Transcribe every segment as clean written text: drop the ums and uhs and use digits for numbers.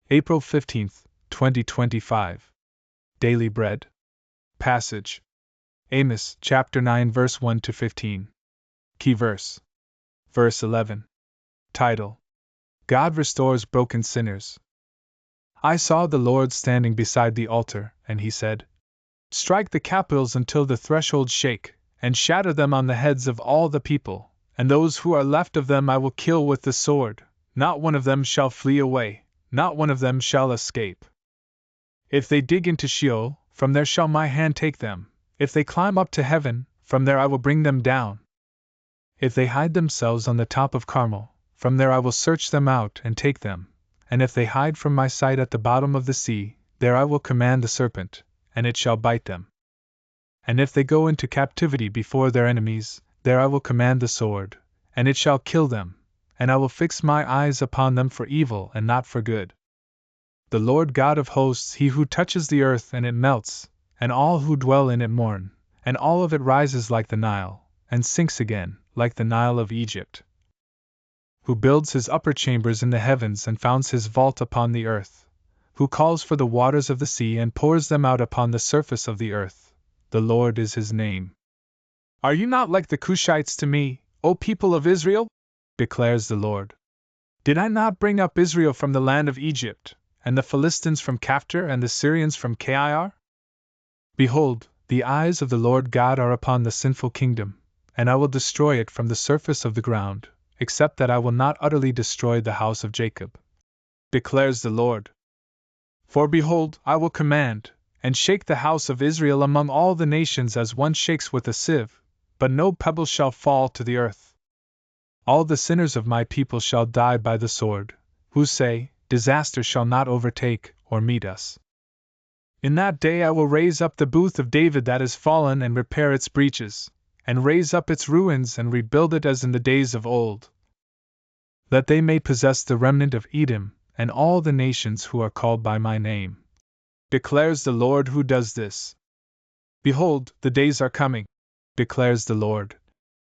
April 15, 2025. Daily Bread. Passage: Amos, chapter 9, verse 1 to 15. Key verse: Verse 11. Title: God restores broken sinners. I saw the Lord standing beside the altar, and he said, "Strike the capitals until the thresholds shake, and shatter them on the heads of all the people, and those who are left of them I will kill with the sword. Not one of them shall flee away, not one of them shall escape. If they dig into Sheol, from there shall my hand take them. If they climb up to heaven, from there I will bring them down. If they hide themselves on the top of Carmel, from there I will search them out and take them. And if they hide from my sight at the bottom of the sea, there I will command the serpent, and it shall bite them. And if they go into captivity before their enemies, there I will command the sword, and it shall kill them, and I will fix my eyes upon them for evil and not for good. The Lord God of hosts, he who touches the earth and it melts, and all who dwell in it mourn, and all of it rises like the Nile, and sinks again, like the Nile of Egypt. Who builds his upper chambers in the heavens and founds his vault upon the earth, who calls for the waters of the sea and pours them out upon the surface of the earth. The Lord is his name. Are you not like the Cushites to me, O people of Israel? Declares the Lord. Did I not bring up Israel from the land of Egypt, and the Philistines from Caphtor and the Syrians from Kir? Behold, the eyes of the Lord God are upon the sinful kingdom, and I will destroy it from the surface of the ground, except that I will not utterly destroy the house of Jacob, declares the Lord. For behold, I will command, and shake the house of Israel among all the nations as one shakes with a sieve, but no pebble shall fall to the earth. All the sinners of my people shall die by the sword, who say, disaster shall not overtake or meet us. In that day I will raise up the booth of David that is fallen and repair its breaches, and raise up its ruins and rebuild it as in the days of old, that they may possess the remnant of Edom and all the nations who are called by my name, declares the Lord who does this. Behold, the days are coming, declares the Lord,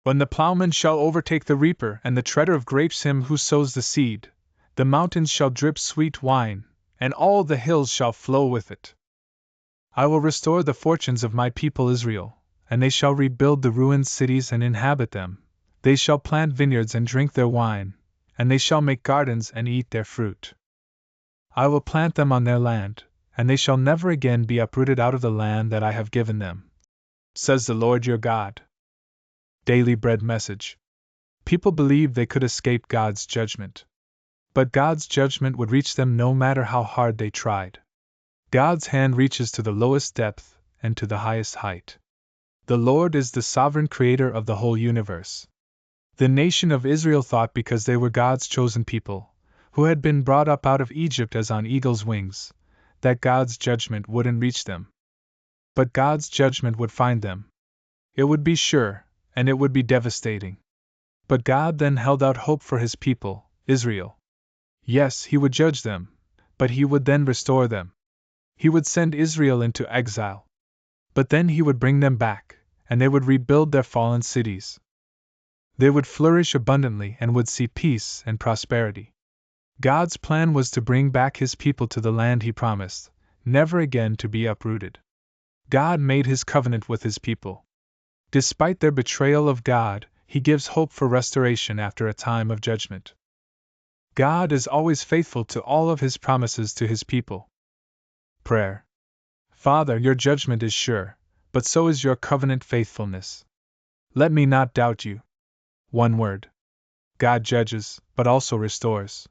when the plowman shall overtake the reaper and the treader of grapes him who sows the seed. The mountains shall drip sweet wine, and all the hills shall flow with it. I will restore the fortunes of my people Israel, and they shall rebuild the ruined cities and inhabit them. They shall plant vineyards and drink their wine, and they shall make gardens and eat their fruit. I will plant them on their land, and they shall never again be uprooted out of the land that I have given them, says the Lord your God. Daily Bread Message. People believed they could escape God's judgment. But God's judgment would reach them no matter how hard they tried. God's hand reaches to the lowest depth and to the highest height. The Lord is the sovereign creator of the whole universe. The nation of Israel thought because they were God's chosen people, who had been brought up out of Egypt as on eagle's wings, that God's judgment wouldn't reach them. But God's judgment would find them. It would be sure, and it would be devastating. But God then held out hope for his people, Israel. Yes, he would judge them, but he would then restore them. He would send Israel into exile. But then he would bring them back, and they would rebuild their fallen cities. They would flourish abundantly and would see peace and prosperity. God's plan was to bring back his people to the land he promised, never again to be uprooted. God made his covenant with his people. Despite their betrayal of God, he gives hope for restoration after a time of judgment. God is always faithful to all of his promises to his people. Prayer. Father, your judgment is sure, but so is your covenant faithfulness. Let me not doubt you. One word. God judges, but also restores.